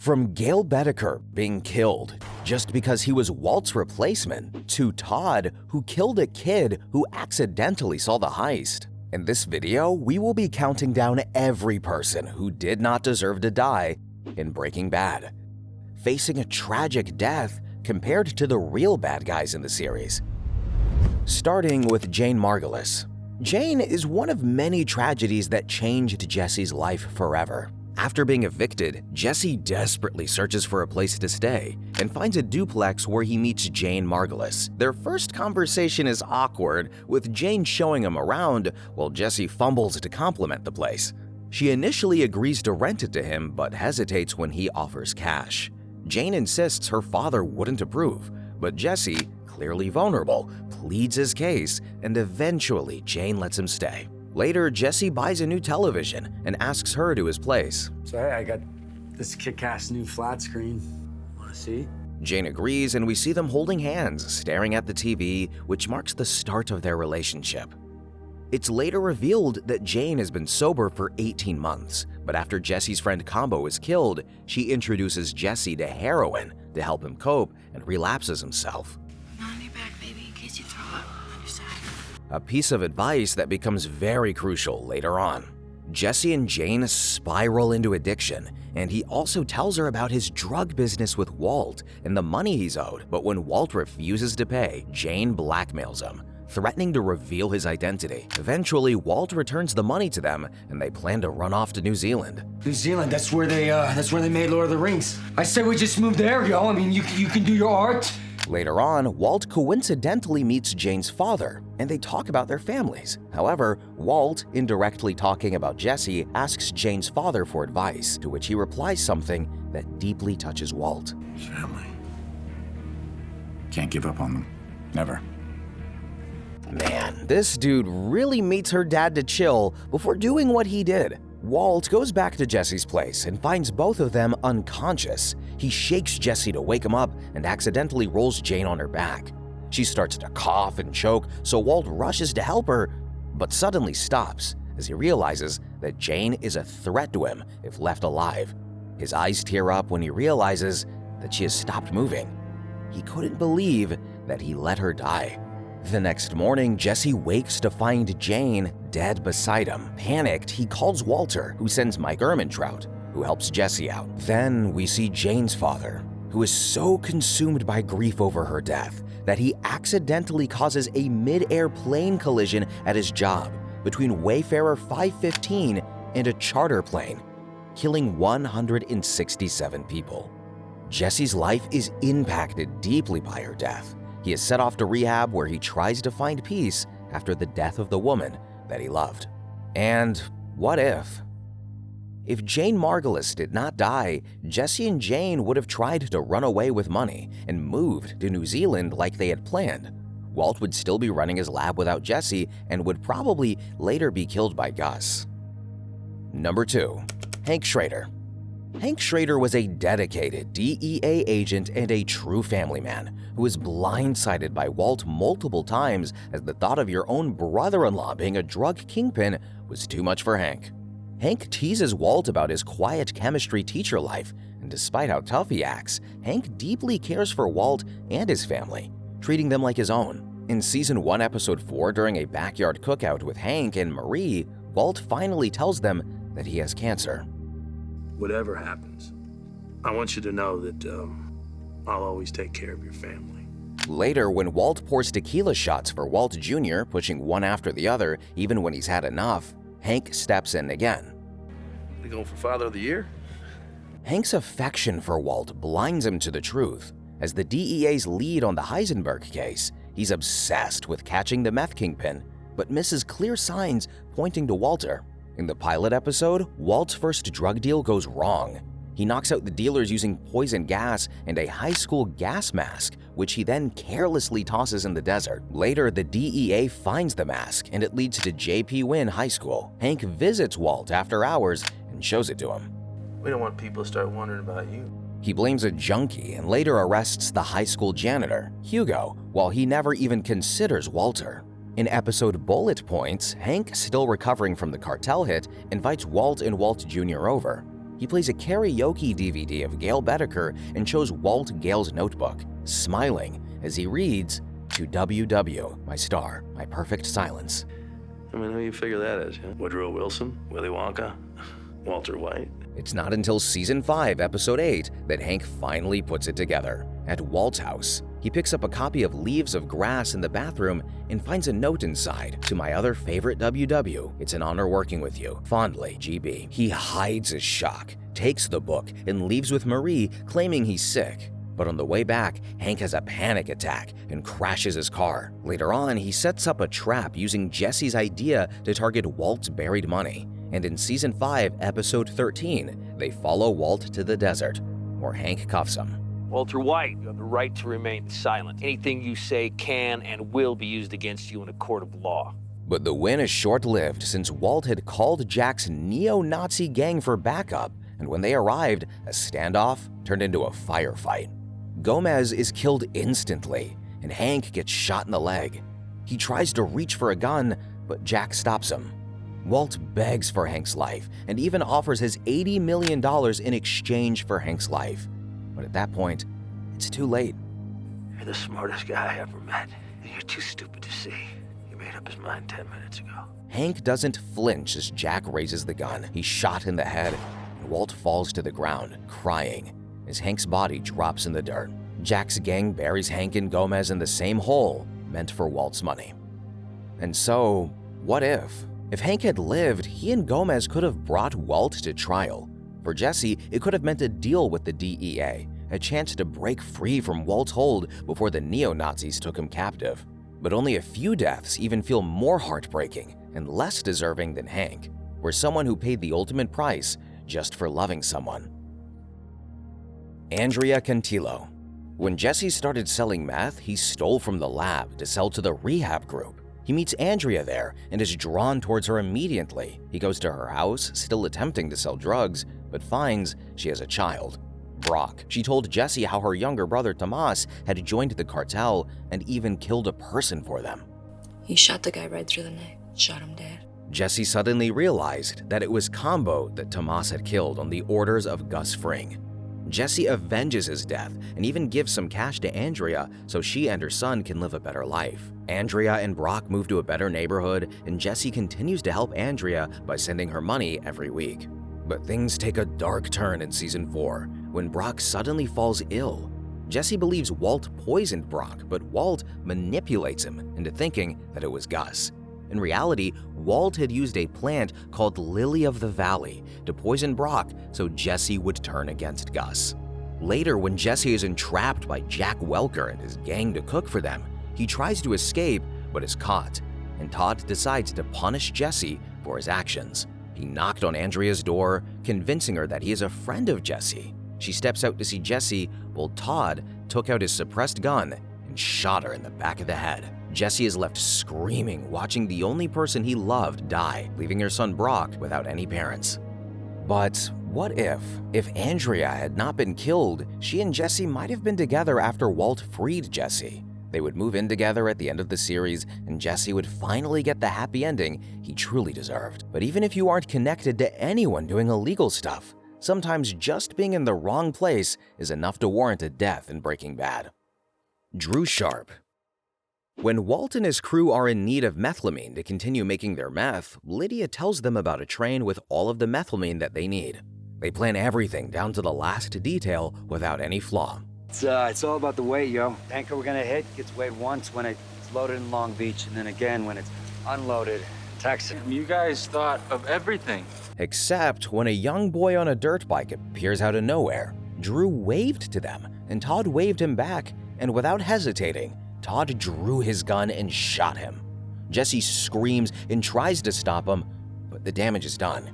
From Gale Boetticher being killed just because he was Walt's replacement, to Todd, who killed a kid who accidentally saw the heist. In this video, we will be counting down every person who did not deserve to die in Breaking Bad, facing a tragic death compared to the real bad guys in the series. Starting with Jane Margolis. Jane is one of many tragedies that changed Jesse's life forever. After being evicted, Jesse desperately searches for a place to stay and finds a duplex where he meets Jane Margolis. Their first conversation is awkward, with Jane showing him around while Jesse fumbles to compliment the place. She initially agrees to rent it to him but hesitates when he offers cash. Jane insists her father wouldn't approve, but Jesse, clearly vulnerable, pleads his case, and eventually Jane lets him stay. Later, Jesse buys a new television and asks her to his place. So hey, I got this kick-ass new flat screen. Wanna see? Jane agrees, and we see them holding hands, staring at the TV, which marks the start of their relationship. It's later revealed that Jane has been sober for 18 months, but after Jesse's friend Combo is killed, she introduces Jesse to heroin to help him cope and relapses himself. On your back, baby, in case you throw up on your side. A piece of advice that becomes very crucial later on. Jesse and Jane spiral into addiction, and he also tells her about his drug business with Walt and the money he's owed. But when Walt refuses to pay, Jane blackmails him, threatening to reveal his identity. Eventually, Walt returns the money to them, and they plan to run off to New Zealand. New Zealand, that's where they made Lord of the Rings. I say we just move there, yo. I mean, you can do your art. Later on, Walt coincidentally meets Jane's father, and they talk about their families. However, Walt, indirectly talking about Jesse, asks Jane's father for advice, to which he replies something that deeply touches Walt. Family. Can't give up on them. Never. Man, this dude really meets her dad to chill before doing what he did. Walt goes back to Jesse's place and finds both of them unconscious. He shakes Jesse to wake him up and accidentally rolls Jane on her back. She starts to cough and choke, so Walt rushes to help her, but suddenly stops as he realizes that Jane is a threat to him if left alive. His eyes tear up when he realizes that she has stopped moving. He couldn't believe that he let her die. The next morning, Jesse wakes to find Jane dead beside him. Panicked, he calls Walter, who sends Mike Ehrmantraut, who helps Jesse out. Then we see Jane's father, who is so consumed by grief over her death that he accidentally causes a mid-air plane collision at his job between Wayfarer 515 and a charter plane, killing 167 people. Jesse's life is impacted deeply by her death. He is set off to rehab where he tries to find peace after the death of the woman that he loved. And what if? If Jane Margolis did not die, Jesse and Jane would have tried to run away with money and moved to New Zealand like they had planned. Walt would still be running his lab without Jesse and would probably later be killed by Gus. Number 2. Hank Schrader. Hank Schrader was a dedicated DEA agent and a true family man who was blindsided by Walt multiple times, as the thought of your own brother-in-law being a drug kingpin was too much for Hank. Hank teases Walt about his quiet chemistry teacher life, and despite how tough he acts, Hank deeply cares for Walt and his family, treating them like his own. In Season 1, Episode 4, during a backyard cookout with Hank and Marie, Walt finally tells them that he has cancer. Whatever happens, I want you to know that I'll always take care of your family. Later, when Walt pours tequila shots for Walt Jr., pushing one after the other even when he's had enough, Hank steps in again. You going for Father of the Year? Hank's affection for Walt blinds him to the truth. As the DEA's lead on the Heisenberg case, he's obsessed with catching the meth kingpin, but misses clear signs pointing to Walter. In the pilot episode, Walt's first drug deal goes wrong. He knocks out the dealers using poison gas and a high school gas mask, which he then carelessly tosses in the desert. Later, the DEA finds the mask, and it leads to J.P. Wynn High School. Hank visits Walt after hours and shows it to him. We don't want people to start wondering about you. He blames a junkie and later arrests the high school janitor, Hugo, while he never even considers Walter. In episode Bullet Points, Hank, still recovering from the cartel hit, invites Walt and Walt Jr. over. He plays a karaoke DVD of Gale Boetticher and shows Walt Gale's notebook, smiling as he reads, "To WW, my star, my perfect silence." I mean, who you figure that is? Huh? Woodrow Wilson? Willy Wonka? Walter White? It's not until Season 5, Episode 8 that Hank finally puts it together. At Walt's house, he picks up a copy of Leaves of Grass in the bathroom and finds a note inside. "To my other favorite WW, it's an honor working with you. Fondly, GB." He hides his shock, takes the book, and leaves with Marie, claiming he's sick. But on the way back, Hank has a panic attack and crashes his car. Later on, he sets up a trap using Jesse's idea to target Walt's buried money. And in Season 5, Episode 13, they follow Walt to the desert, where Hank cuffs him. "Walter White, you have the right to remain silent. Anything you say can and will be used against you in a court of law." But the win is short-lived since Walt had called Jack's neo-Nazi gang for backup, and when they arrived, a standoff turned into a firefight. Gomez is killed instantly, and Hank gets shot in the leg. He tries to reach for a gun, but Jack stops him. Walt begs for Hank's life and even offers his $80 million in exchange for Hank's life. But at that point, it's too late. You're the smartest guy I ever met, and you're too stupid to see. He made up his mind 10 minutes ago. Hank doesn't flinch as Jack raises the gun. He's shot in the head, and Walt falls to the ground, crying, as Hank's body drops in the dirt. Jack's gang buries Hank and Gomez in the same hole meant for Walt's money. And so, what if? If Hank had lived, he and Gomez could have brought Walt to trial. For Jesse, it could have meant a deal with the DEA, a chance to break free from Walt's hold before the neo-Nazis took him captive. But only a few deaths even feel more heartbreaking and less deserving than Hank, where someone who paid the ultimate price just for loving someone. Andrea Cantillo. When Jesse started selling meth, he stole from the lab to sell to the rehab group. He meets Andrea there and is drawn towards her immediately. He goes to her house, still attempting to sell drugs, but finds she has a child, Brock. She told Jesse how her younger brother Tomas had joined the cartel and even killed a person for them. He shot the guy right through the neck, shot him dead. Jesse suddenly realized that it was Combo that Tomas had killed on the orders of Gus Fring. Jesse avenges his death and even gives some cash to Andrea so she and her son can live a better life. Andrea and Brock move to a better neighborhood, and Jesse continues to help Andrea by sending her money every week. But things take a dark turn in Season 4 when Brock suddenly falls ill. Jesse believes Walt poisoned Brock, but Walt manipulates him into thinking that it was Gus. In reality, Walt had used a plant called Lily of the Valley to poison Brock so Jesse would turn against Gus. Later, when Jesse is entrapped by Jack Welker and his gang to cook for them, he tries to escape but is caught, and Todd decides to punish Jesse for his actions. He knocked on Andrea's door, convincing her that he is a friend of Jesse. She steps out to see Jesse while Todd took out his suppressed gun and shot her in the back of the head. Jesse is left screaming, watching the only person he loved die, leaving her son Brock without any parents. But what if Andrea had not been killed, she and Jesse might have been together after Walt freed Jesse? They would move in together at the end of the series, and Jesse would finally get the happy ending he truly deserved. But even if you aren't connected to anyone doing illegal stuff, sometimes just being in the wrong place is enough to warrant a death in Breaking Bad. Drew Sharp. When Walt and his crew are in need of methylamine to continue making their meth, Lydia tells them about a train with all of the methylamine that they need. They plan everything down to the last detail without any flaw. It's all about the weight, yo. Tanker we're gonna hit gets weighed once when it's loaded in Long Beach, and then again when it's unloaded in Texas. You guys thought of everything. Except when a young boy on a dirt bike appears out of nowhere. Drew waved to them, and Todd waved him back, and without hesitating, Todd drew his gun and shot him. Jesse screams and tries to stop him, but the damage is done.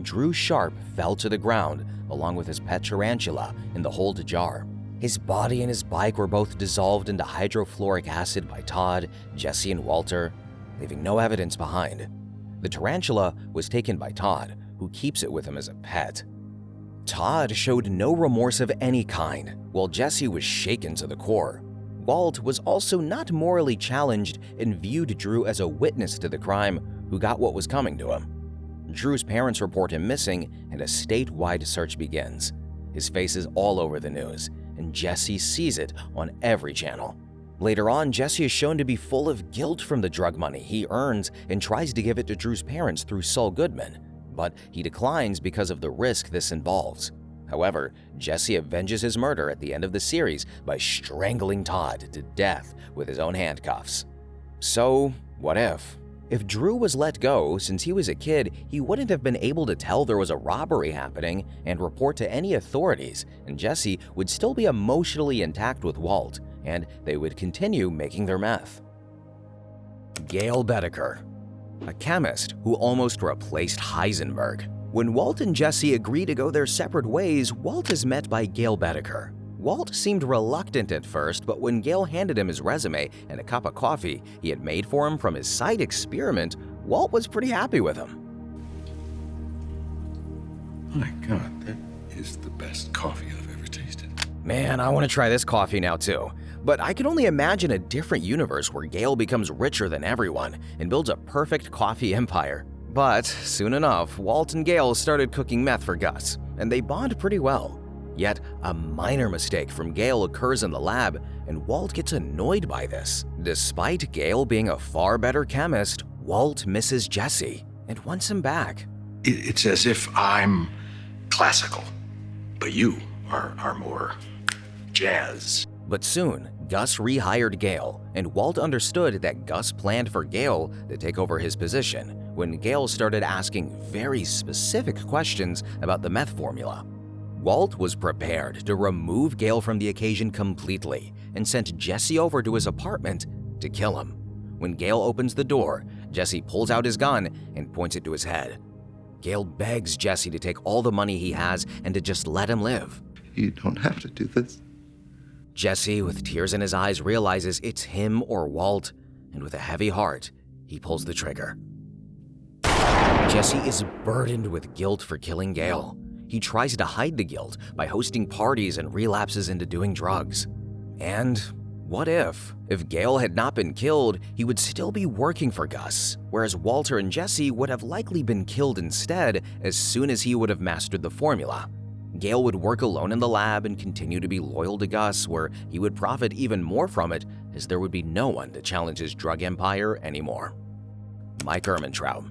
Drew Sharp fell to the ground along with his pet tarantula in the hold jar. His body and his bike were both dissolved into hydrofluoric acid by Todd, Jesse, and Walter, leaving no evidence behind. The tarantula was taken by Todd, who keeps it with him as a pet. Todd showed no remorse of any kind, while Jesse was shaken to the core. Walt was also not morally challenged and viewed Drew as a witness to the crime who got what was coming to him. Drew's parents report him missing, and a statewide search begins. His face is all over the news, and Jesse sees it on every channel. Later on, Jesse is shown to be full of guilt from the drug money he earns and tries to give it to Drew's parents through Saul Goodman, but he declines because of the risk this involves. However, Jesse avenges his murder at the end of the series by strangling Todd to death with his own handcuffs. So, what if? If Drew was let go since he was a kid, he wouldn't have been able to tell there was a robbery happening and report to any authorities, and Jesse would still be emotionally intact with Walt, and they would continue making their meth. Gale Boetticher, a chemist who almost replaced Heisenberg. When Walt and Jesse agree to go their separate ways, Walt is met by Gale Boetticher. Walt seemed reluctant at first, but when Gale handed him his resume and a cup of coffee he had made for him from his side experiment, Walt was pretty happy with him. My God, that is the best coffee I've ever tasted. Man, I want to try this coffee now too. But I can only imagine a different universe where Gale becomes richer than everyone and builds a perfect coffee empire. But soon enough, Walt and Gale started cooking meth for Gus, and they bond pretty well. Yet, a minor mistake from Gale occurs in the lab, and Walt gets annoyed by this. Despite Gale being a far better chemist, Walt misses Jesse and wants him back. It's as if I'm classical, but you are more jazz. But soon, Gus rehired Gale, and Walt understood that Gus planned for Gale to take over his position when Gale started asking very specific questions about the meth formula. Walt was prepared to remove Gale from the occasion completely and sent Jesse over to his apartment to kill him. When Gale opens the door, Jesse pulls out his gun and points it to his head. Gale begs Jesse to take all the money he has and to just let him live. You don't have to do this. Jesse, with tears in his eyes, realizes it's him or Walt, and with a heavy heart, he pulls the trigger. Jesse is burdened with guilt for killing Gale. He tries to hide the guilt by hosting parties and relapses into doing drugs. And what if Gale had not been killed, he would still be working for Gus, whereas Walter and Jesse would have likely been killed instead as soon as he would have mastered the formula. Gale would work alone in the lab and continue to be loyal to Gus, where he would profit even more from it as there would be no one to challenge his drug empire anymore. Mike Ehrmantraut.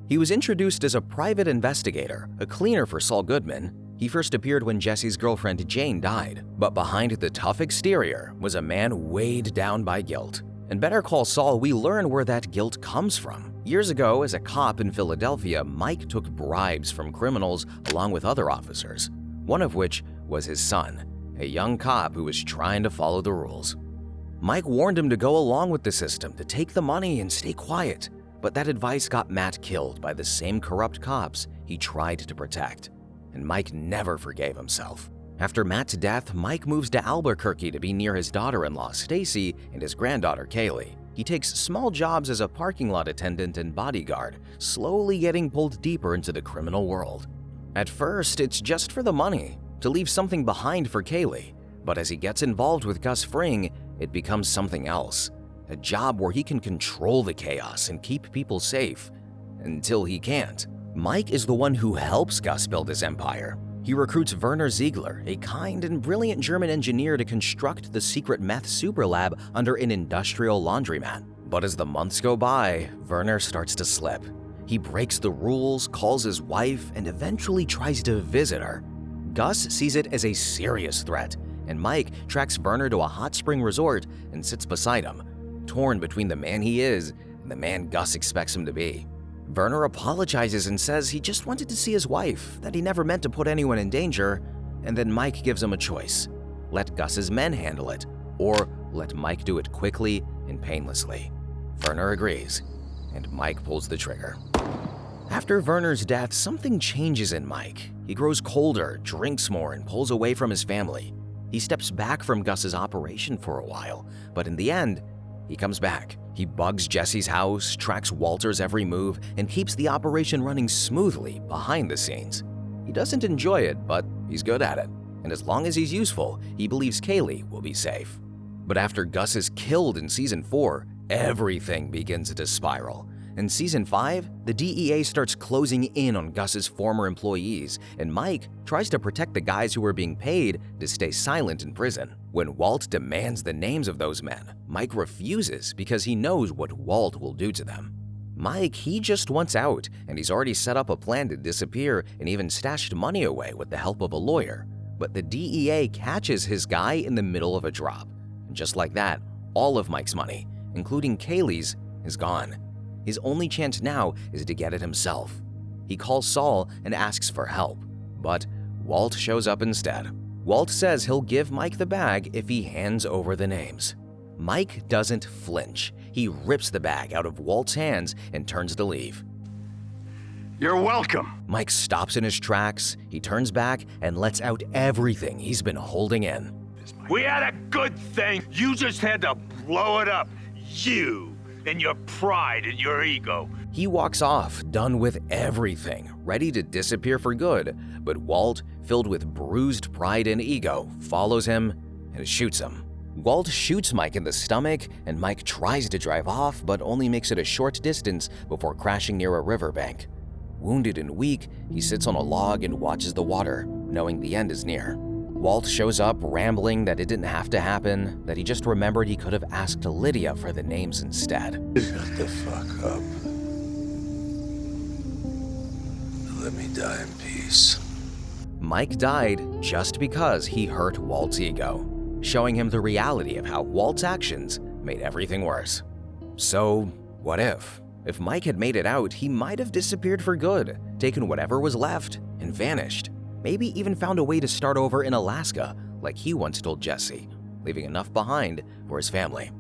He was introduced as a private investigator, a cleaner for Saul Goodman. He first appeared when Jesse's girlfriend Jane died, but behind the tough exterior was a man weighed down by guilt. In Better Call Saul, we learn where that guilt comes from. Years ago, as a cop in Philadelphia, Mike took bribes from criminals along with other officers, one of which was his son, a young cop who was trying to follow the rules. Mike warned him to go along with the system, to take the money and stay quiet, but that advice got Matt killed by the same corrupt cops he tried to protect, and Mike never forgave himself. After Matt's death, Mike moves to Albuquerque to be near his daughter-in-law, Stacy, and his granddaughter, Kaylee. He takes small jobs as a parking lot attendant and bodyguard, slowly getting pulled deeper into the criminal world. At first, it's just for the money, to leave something behind for Kaylee, but as he gets involved with Gus Fring, it becomes something else. A job where he can control the chaos and keep people safe, until he can't. Mike is the one who helps Gus build his empire. He recruits Werner Ziegler, a kind and brilliant German engineer, to construct the secret meth superlab under an industrial laundromat. But as the months go by, Werner starts to slip. He breaks the rules, calls his wife, and eventually tries to visit her. Gus sees it as a serious threat, and Mike tracks Werner to a hot spring resort and sits beside him, torn between the man he is and the man Gus expects him to be. Werner apologizes and says he just wanted to see his wife, that he never meant to put anyone in danger, and then Mike gives him a choice. Let Gus's men handle it, or let Mike do it quickly and painlessly. Werner agrees, and Mike pulls the trigger. After Werner's death, something changes in Mike. He grows colder, drinks more, and pulls away from his family. He steps back from Gus's operation for a while, but in the end, he comes back. He bugs Jesse's house, tracks Walter's every move, and keeps the operation running smoothly behind the scenes. He doesn't enjoy it, but he's good at it. And as long as he's useful, he believes Kaylee will be safe. But after Gus is killed in Season 4, everything begins to spiral. In Season 5, the DEA starts closing in on Gus's former employees, and Mike tries to protect the guys who are being paid to stay silent in prison. When Walt demands the names of those men, Mike refuses because he knows what Walt will do to them. Mike, he just wants out, and he's already set up a plan to disappear and even stashed money away with the help of a lawyer. But the DEA catches his guy in the middle of a drop. And just like that, all of Mike's money, including Kaylee's, is gone. His only chance now is to get it himself. He calls Saul and asks for help, but Walt shows up instead. Walt says he'll give Mike the bag if he hands over the names. Mike doesn't flinch. He rips the bag out of Walt's hands and turns to leave. You're welcome. Mike stops in his tracks, he turns back and lets out everything he's been holding in. We had a good thing. You just had to blow it up. You and your pride and your ego. He walks off, done with everything, ready to disappear for good, but Walt, filled with bruised pride and ego, follows him and shoots him. Walt shoots Mike in the stomach, and Mike tries to drive off but only makes it a short distance before crashing near a riverbank. Wounded and weak, he sits on a log and watches the water, knowing the end is near. Walt shows up rambling that it didn't have to happen, that he just remembered he could have asked Lydia for the names instead. Shut the fuck up. Let me die in peace. Mike died just because he hurt Walt's ego, showing him the reality of how Walt's actions made everything worse. So, what if? If Mike had made it out, he might have disappeared for good, taken whatever was left, and vanished. Maybe even found a way to start over in Alaska, like he once told Jesse, leaving enough behind for his family.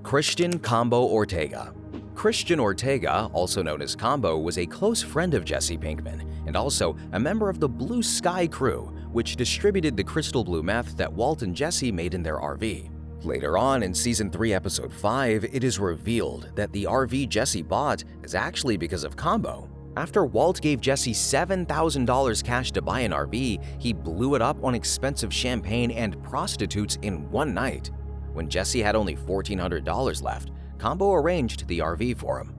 Christian Combo Ortega. Christian Ortega, also known as Combo, was a close friend of Jesse Pinkman and also a member of the Blue Sky crew, which distributed the crystal blue meth that Walt and Jesse made in their RV. Later on in Season 3, Episode 5, it is revealed that the RV Jesse bought is actually because of Combo. After Walt gave Jesse $7,000 cash to buy an RV, he blew it up on expensive champagne and prostitutes in one night. When Jesse had only $1,400 left, Combo arranged the RV for him.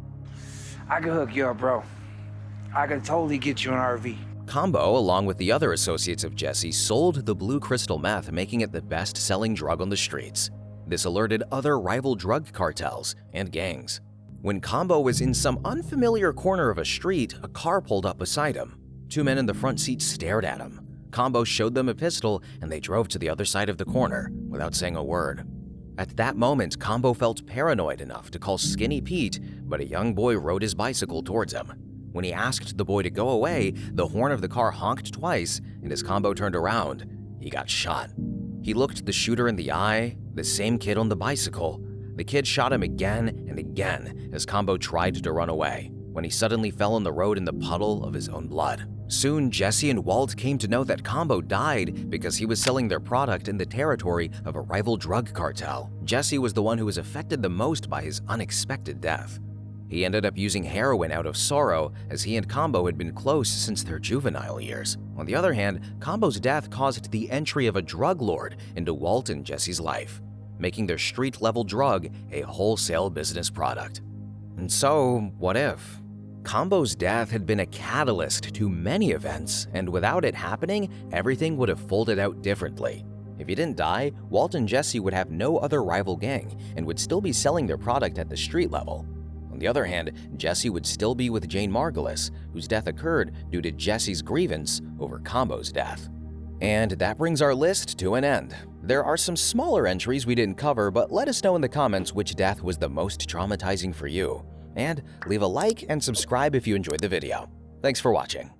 I could hook you up, bro. I could totally get you an RV. Combo, along with the other associates of Jesse, sold the blue crystal meth, making it the best-selling drug on the streets. This alerted other rival drug cartels and gangs. When Combo was in some unfamiliar corner of a street, a car pulled up beside him. Two men in the front seat stared at him. Combo showed them a pistol, and they drove to the other side of the corner without saying a word. At that moment, Combo felt paranoid enough to call Skinny Pete, but a young boy rode his bicycle towards him. When he asked the boy to go away, the horn of the car honked twice, and as Combo turned around, he got shot. He looked the shooter in the eye, the same kid on the bicycle. The kid shot him again and again as Combo tried to run away, when he suddenly fell on the road in the puddle of his own blood. Soon, Jesse and Walt came to know that Combo died because he was selling their product in the territory of a rival drug cartel. Jesse was the one who was affected the most by his unexpected death. He ended up using heroin out of sorrow, as he and Combo had been close since their juvenile years. On the other hand, Combo's death caused the entry of a drug lord into Walt and Jesse's life, making their street-level drug a wholesale business product. And so, what if? Combo's death had been a catalyst to many events, and without it happening, everything would have folded out differently. If he didn't die, Walt and Jesse would have no other rival gang and would still be selling their product at the street level. On the other hand, Jesse would still be with Jane Margolis, whose death occurred due to Jesse's grievance over Combo's death. And that brings our list to an end. There are some smaller entries we didn't cover, but let us know in the comments which death was the most traumatizing for you. And leave a like and subscribe if you enjoyed the video. Thanks for watching.